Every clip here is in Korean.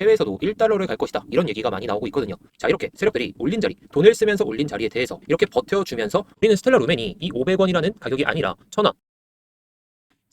해외에서도 1달러를 갈 것이다. 이런 얘기가 많이 나오고 있거든요. 자, 이렇게 세력들이 올린 자리, 돈을 쓰면서 올린 자리에 대해서 이렇게 버텨주면서 우리는 스텔라 루멘이 이 500원이라는 가격이 아니라 1000원.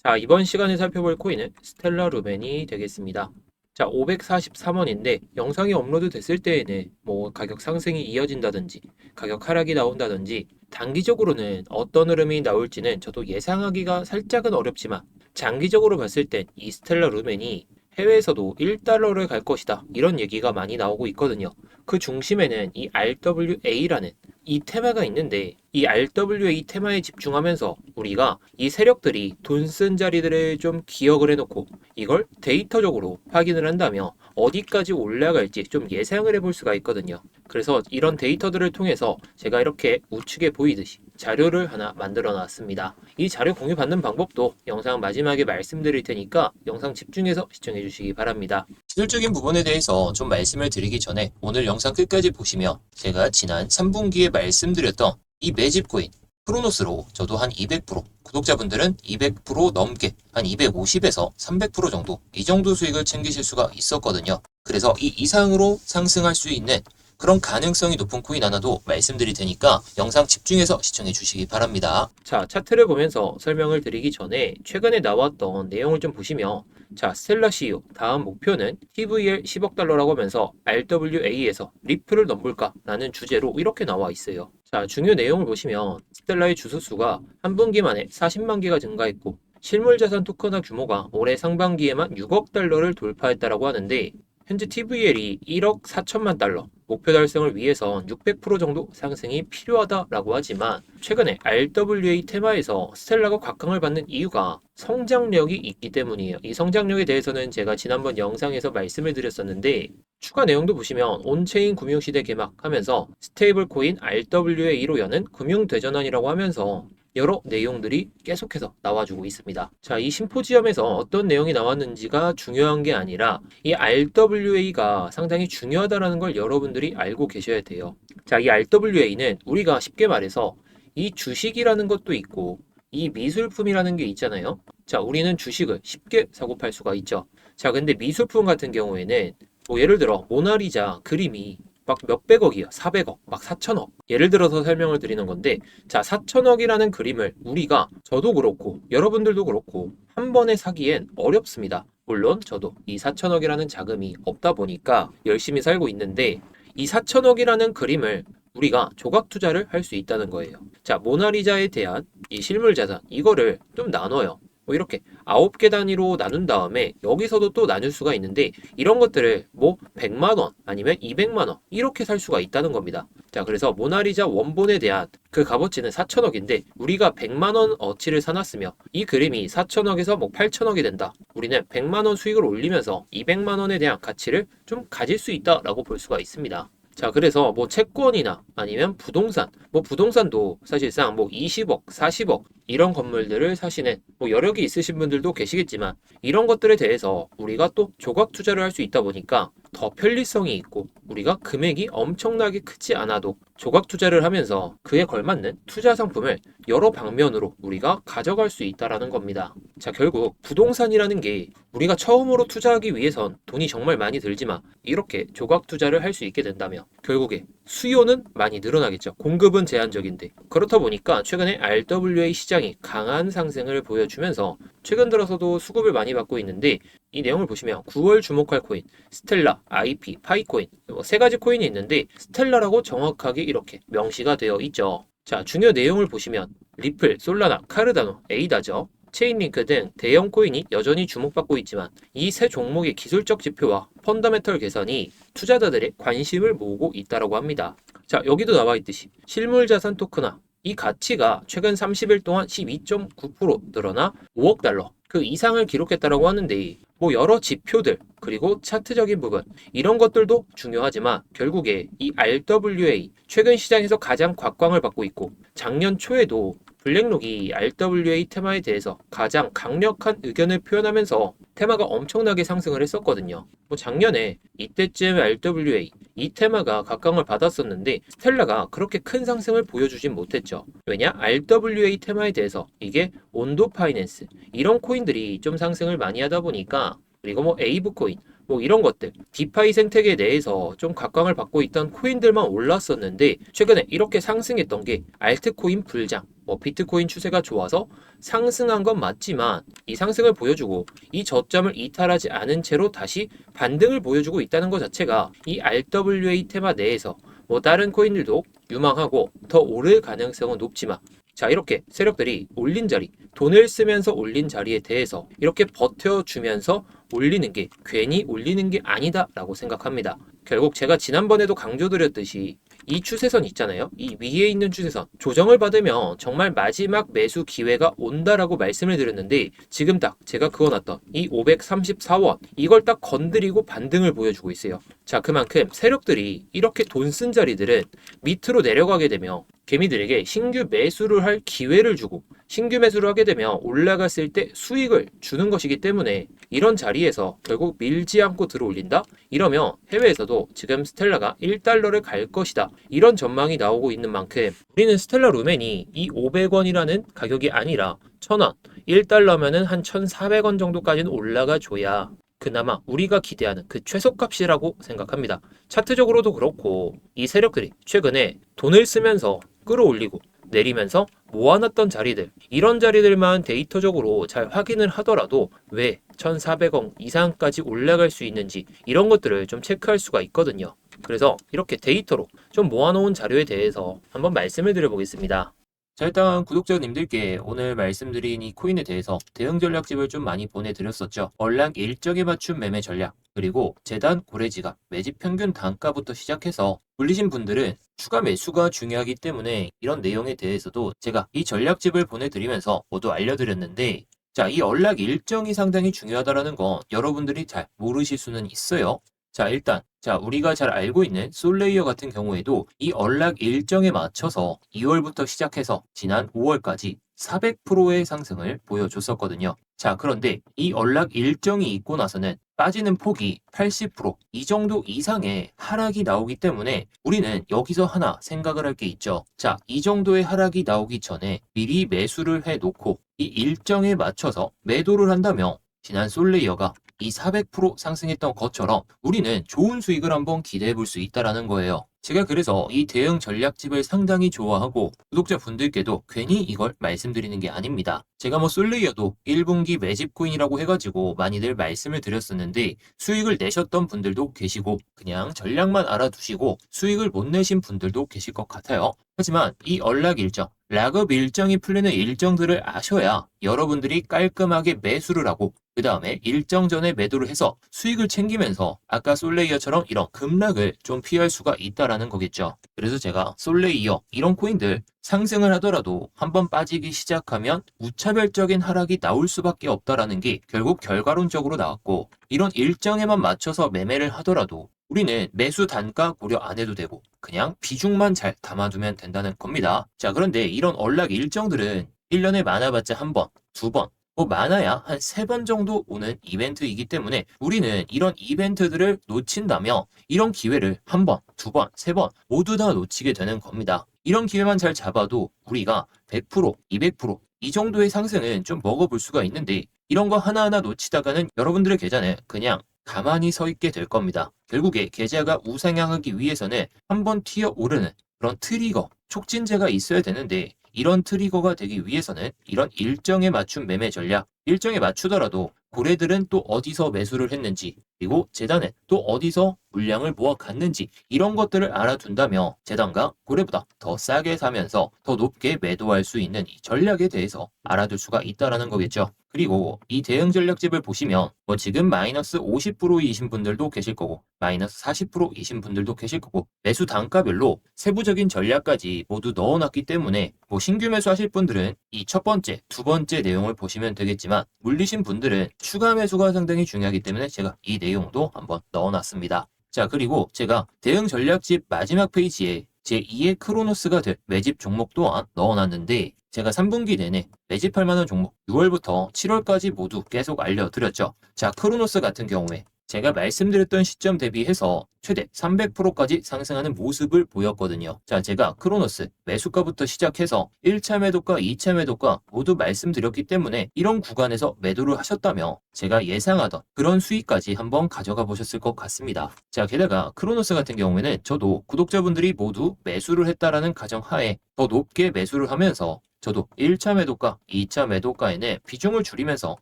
자, 이번 시간에 살펴볼 코인은 스텔라 루멘이 되겠습니다. 자, 543원인데 영상이 업로드 됐을 때에는 뭐 가격 상승이 이어진다든지 가격 하락이 나온다든지 단기적으로는 어떤 흐름이 나올지는 저도 예상하기가 살짝은 어렵지만 장기적으로 봤을 땐 이 스텔라 루멘이 해외에서도 1달러를 갈 것이다. 이런 얘기가 많이 나오고 있거든요. 그 중심에는 이 RWA라는 이 테마가 있는데 이 RWA 테마에 집중하면서 우리가 이 세력들이 돈 쓴 자리들을 좀 기억을 해놓고 이걸 데이터적으로 확인을 한다면 어디까지 올라갈지 좀 예상을 해볼 수가 있거든요. 그래서 이런 데이터들을 통해서 제가 이렇게 우측에 보이듯이 자료를 하나 만들어 놨습니다. 이 자료 공유받는 방법도 영상 마지막에 말씀드릴 테니까 영상 집중해서 시청해 주시기 바랍니다. 기술적인 부분에 대해서 좀 말씀을 드리기 전에 오늘 영상 끝까지 보시면 제가 지난 3분기에 말씀드렸던 이 매집 코인 크로노스로 저도 한 200%, 구독자분들은 200% 넘게 한 250에서 300% 정도 이 정도 수익을 챙기실 수가 있었거든요. 그래서 이 이상으로 상승할 수 있는 그런 가능성이 높은 코인 하나도 말씀드릴 테니까 영상 집중해서 시청해 주시기 바랍니다. 자, 차트를 보면서 설명을 드리기 전에 최근에 나왔던 내용을 좀 보시면 자, 스텔라 CEO 다음 목표는 TVL 10억 달러라고 하면서 RWA에서 리플을 넘볼까? 라는 주제로 이렇게 나와 있어요. 자, 중요 내용을 보시면 스텔라의 주소수가 한 분기 만에 40만 개가 증가했고 실물자산 토큰화 규모가 올해 상반기에만 6억 달러를 돌파했다라고 하는데 현재 TVL이 1억 4천만 달러, 목표 달성을 위해선 600% 정도 상승이 필요하다라고 하지만 최근에 RWA 테마에서 스텔라가 곽강을 받는 이유가 성장력이 있기 때문이에요. 이 성장력에 대해서는 제가 지난번 영상에서 말씀을 드렸었는데 추가 내용도 보시면 온체인 금융시대 개막하면서 스테이블 코인 RWA로 여는 금융대전환이라고 하면서 여러 내용들이 계속해서 나와주고 있습니다. 자, 이 심포지엄에서 어떤 내용이 나왔는지가 중요한 게 아니라 이 RWA가 상당히 중요하다는 걸 여러분들이 알고 계셔야 돼요. 자, 이 RWA는 우리가 쉽게 말해서 이 주식이라는 것도 있고 이 미술품이라는 게 있잖아요. 자, 우리는 주식을 쉽게 사고 팔 수가 있죠. 자, 근데 미술품 같은 경우에는 뭐 예를 들어 모나리자 그림이 막 몇백억이야. 400억, 막 4천억. 예를 들어서 설명을 드리는 건데, 자, 4천억이라는 그림을 우리가, 저도 그렇고, 여러분들도 그렇고, 한 번에 사기엔 어렵습니다. 물론, 저도 이 4천억이라는 자금이 없다 보니까 열심히 살고 있는데, 이 4천억이라는 그림을 우리가 조각 투자를 할 수 있다는 거예요. 자, 모나리자에 대한 이 실물 자산, 이거를 좀 나눠요. 뭐 이렇게 9개 단위로 나눈 다음에 여기서도 또 나눌 수가 있는데 이런 것들을 뭐 100만 원 아니면 200만 원 이렇게 살 수가 있다는 겁니다. 자, 그래서 모나리자 원본에 대한 그 값어치는 4천억인데 우리가 100만 원 어치를 사놨으며 이 그림이 4천억에서 뭐 8천억이 된다. 우리는 100만 원 수익을 올리면서 200만 원에 대한 가치를 좀 가질 수 있다라고 볼 수가 있습니다. 자, 그래서 뭐 채권이나 아니면 부동산, 뭐 부동산도 사실상 뭐 20억, 40억 이런 건물들을 사시는 뭐 여력이 있으신 분들도 계시겠지만 이런 것들에 대해서 우리가 또 조각 투자를 할 수 있다 보니까 더 편리성이 있고 우리가 금액이 엄청나게 크지 않아도 조각 투자를 하면서 그에 걸맞는 투자 상품을 여러 방면으로 우리가 가져갈 수 있다라는 겁니다. 자, 결국 부동산이라는 게 우리가 처음으로 투자하기 위해선 돈이 정말 많이 들지만 이렇게 조각 투자를 할 수 있게 된다면 결국에 수요는 많이 늘어나겠죠. 공급은 제한적인데. 그렇다 보니까 최근에 RWA 시장이 강한 상승을 보여주면서 최근 들어서도 수급을 많이 받고 있는데 이 내용을 보시면 9월 주목할 코인, 스텔라, IP, 파이코인 세 가지 코인이 있는데 스텔라라고 정확하게 이렇게 명시가 되어 있죠. 자, 중요 내용을 보시면 리플, 솔라나, 카르다노, 에이다죠. 체인링크 등 대형 코인이 여전히 주목받고 있지만 이 세 종목의 기술적 지표와 펀더멘털 개선이 투자자들의 관심을 모으고 있다고 합니다. 자, 여기도 나와 있듯이 실물자산 토큰화 이 가치가 최근 30일 동안 12.9% 늘어나 5억 달러 그 이상을 기록했다고 하는데 뭐 여러 지표들 그리고 차트적인 부분 이런 것들도 중요하지만 결국에 이 RWA 최근 시장에서 가장 곽광을 받고 있고 작년 초에도 블랙록이 RWA 테마에 대해서 가장 강력한 의견을 표현하면서 테마가 엄청나게 상승을 했었거든요. 뭐 작년에 이때쯤 RWA 이 테마가 각광을 받았었는데 스텔라가 그렇게 큰 상승을 보여주진 못했죠. 왜냐? RWA 테마에 대해서 이게 온도 파이낸스 이런 코인들이 좀 상승을 많이 하다 보니까 그리고 뭐 에이브 코인 뭐 이런 것들 디파이 생태계 내에서 좀 각광을 받고 있던 코인들만 올랐었는데 최근에 이렇게 상승했던 게 알트코인 불장, 뭐 비트코인 추세가 좋아서 상승한 건 맞지만 이 상승을 보여주고 이 저점을 이탈하지 않은 채로 다시 반등을 보여주고 있다는 것 자체가 이 RWA 테마 내에서 뭐 다른 코인들도 유망하고 더 오를 가능성은 높지만 자 이렇게 세력들이 올린 자리, 돈을 쓰면서 올린 자리에 대해서 이렇게 버텨주면서 올리는 게 괜히 올리는 게 아니다 라고 생각합니다. 결국 제가 지난번에도 강조드렸듯이 이 추세선 있잖아요. 이 위에 있는 추세선 조정을 받으면 정말 마지막 매수 기회가 온다라고 말씀을 드렸는데 지금 딱 제가 그어놨던 이 534원 이걸 딱 건드리고 반등을 보여주고 있어요. 자 그만큼 세력들이 이렇게 돈 쓴 자리들은 밑으로 내려가게 되면 개미들에게 신규 매수를 할 기회를 주고 신규 매수를 하게 되면 올라갔을 때 수익을 주는 것이기 때문에 이런 자리에서 결국 밀지 않고 들어올린다? 이러면 해외에서도 지금 스텔라가 1달러를 갈 것이다. 이런 전망이 나오고 있는 만큼 우리는 스텔라 루멘이 이 500원이라는 가격이 아니라 1000원, 1달러면은 한 1400원 정도까지는 올라가 줘야 그나마 우리가 기대하는 그 최소값이라고 생각합니다. 차트적으로도 그렇고 이 세력들이 최근에 돈을 쓰면서 끌어올리고 내리면서 모아놨던 자리들 이런 자리들만 데이터적으로 잘 확인을 하더라도 왜 1400원 이상까지 올라갈 수 있는지 이런 것들을 좀 체크할 수가 있거든요. 그래서 이렇게 데이터로 좀 모아놓은 자료에 대해서 한번 말씀을 드려보겠습니다. 자 일단 구독자님들께 오늘 말씀드린 이 코인에 대해서 대응 전략집을 좀 많이 보내드렸었죠. 전략 일정에 맞춘 매매 전략 그리고 재단 고래지갑 매집 평균 단가부터 시작해서 물리신 분들은 추가 매수가 중요하기 때문에 이런 내용에 대해서도 제가 이 전략집을 보내드리면서 모두 알려드렸는데 자, 이 전략 일정이 상당히 중요하다는 건 여러분들이 잘 모르실 수는 있어요. 자, 일단 우리가 잘 알고 있는 솔레이어 같은 경우에도 이 전략 일정에 맞춰서 2월부터 시작해서 지난 5월까지 400%의 상승을 보여줬었거든요. 자, 그런데 이 전략 일정이 있고 나서는 빠지는 폭이 80%이 정도 이상의 하락이 나오기 때문에 우리는 여기서 하나 생각을 할 게 있죠. 자, 이 정도의 하락이 나오기 전에 미리 매수를 해놓고 이 일정에 맞춰서 매도를 한다면 지난 솔레이어가 이 400% 상승했던 것처럼 우리는 좋은 수익을 한번 기대해 볼 수 있다는 거예요. 제가 그래서 이 대응 전략집을 상당히 좋아하고 구독자분들께도 괜히 이걸 말씀드리는 게 아닙니다. 제가 뭐 솔레이어도 1분기 매집 코인이라고 해가지고 많이들 말씀을 드렸었는데 수익을 내셨던 분들도 계시고 그냥 전략만 알아두시고 수익을 못 내신 분들도 계실 것 같아요. 하지만 이 전략 일정, 락업 일정이 풀리는 일정들을 아셔야 여러분들이 깔끔하게 매수를 하고 그 다음에 일정 전에 매도를 해서 수익을 챙기면서 아까 솔레이어처럼 이런 급락을 좀 피할 수가 있다라는 거겠죠. 그래서 제가 솔레이어 이런 코인들 상승을 하더라도 한번 빠지기 시작하면 무차별적인 하락이 나올 수밖에 없다라는 게 결국 결과론적으로 나왔고 이런 일정에만 맞춰서 매매를 하더라도 우리는 매수 단가 고려 안 해도 되고 그냥 비중만 잘 담아두면 된다는 겁니다. 자, 그런데 이런 전략 일정들은 1년에 많아봤자 한 번, 두 번, 뭐 많아야 한 3번 정도 오는 이벤트이기 때문에 우리는 이런 이벤트들을 놓친다면 이런 기회를 한 번, 두 번, 세 번 모두 다 놓치게 되는 겁니다. 이런 기회만 잘 잡아도 우리가 100%, 200%이 정도의 상승은 좀 먹어볼 수가 있는데 이런 거 하나하나 놓치다가는 여러분들의 계좌는 그냥 가만히 서 있게 될 겁니다. 결국에 계좌가 우상향하기 위해서는 한번 튀어오르는 그런 트리거, 촉진제가 있어야 되는데 이런 트리거가 되기 위해서는 이런 일정에 맞춘 매매 전략, 일정에 맞추더라도 고래들은 또 어디서 매수를 했는지 그리고 재단은 또 어디서 물량을 모아갔는지 이런 것들을 알아둔다면 재단과 고래보다 더 싸게 사면서 더 높게 매도할 수 있는 이 전략에 대해서 알아둘 수가 있다는 거겠죠. 그리고 이 대응 전략집을 보시면 뭐 지금 마이너스 50%이신 분들도 계실 거고 마이너스 40%이신 분들도 계실 거고 매수 단가별로 세부적인 전략까지 모두 넣어놨기 때문에 뭐 신규 매수하실 분들은 이 첫 번째, 두 번째 내용을 보시면 되겠지만 물리신 분들은 추가 매수가 상당히 중요하기 때문에 제가 이 내용도 한번 넣어놨습니다. 자, 그리고 제가 대응 전략집 마지막 페이지에 제2의 크로노스가 될 매집 종목 또한 넣어놨는데 제가 3분기 내내 매집할 만한 종목 6월부터 7월까지 모두 계속 알려드렸죠. 자, 크로노스 같은 경우에 제가 말씀드렸던 시점 대비해서 최대 300%까지 상승하는 모습을 보였거든요. 자, 제가 크로노스 매수가부터 시작해서 1차 매도가, 2차 매도가 모두 말씀드렸기 때문에 이런 구간에서 매도를 하셨다며 제가 예상하던 그런 수익까지 한번 가져가 보셨을 것 같습니다. 자, 게다가 크로노스 같은 경우에는 저도 구독자분들이 모두 매수를 했다라는 가정하에 더 높게 매수를 하면서 저도 1차 매도가, 2차 매도가에는 비중을 줄이면서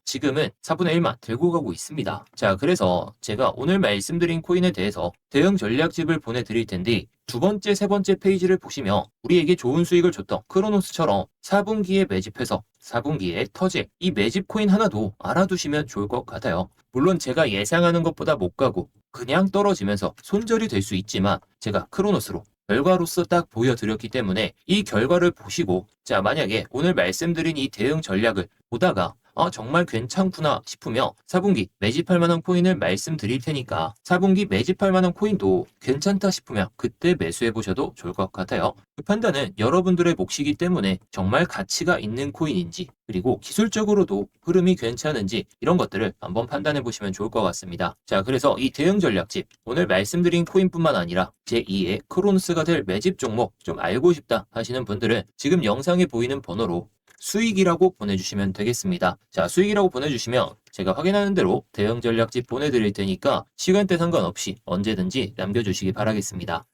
지금은 4분의 1만 들고 가고 있습니다. 자, 그래서 제가 오늘 말씀드린 코인에 대해서 대응 전략집을 보내드릴 텐데 두 번째, 세 번째 페이지를 보시면 우리에게 좋은 수익을 줬던 크로노스처럼 4분기에 매집해서 4분기에 터질 이 매집 코인 하나도 알아두시면 좋을 것 같아요. 물론 제가 예상하는 것보다 못 가고 그냥 떨어지면서 손절이 될 수 있지만 제가 크로노스로 결과로서 딱 보여드렸기 때문에 이 결과를 보시고 자, 만약에 오늘 말씀드린 이 대응 전략을 보다가 정말 괜찮구나 싶으며 4분기 매집할 만한 코인을 말씀드릴 테니까 4분기 매집할 만한 코인도 괜찮다 싶으면 그때 매수해 보셔도 좋을 것 같아요. 그 판단은 여러분들의 몫이기 때문에 정말 가치가 있는 코인인지 그리고 기술적으로도 흐름이 괜찮은지 이런 것들을 한번 판단해 보시면 좋을 것 같습니다. 자, 그래서 이 대응 전략집 오늘 말씀드린 코인뿐만 아니라 제2의 크로노스가 될 매집 종목 좀 알고 싶다 하시는 분들은 지금 영상에 보이는 번호로 수익이라고 보내주시면 되겠습니다. 자, 수익이라고 보내주시면 제가 확인하는 대로 대응 전략집 보내드릴 테니까 시간대 상관없이 언제든지 남겨주시기 바라겠습니다.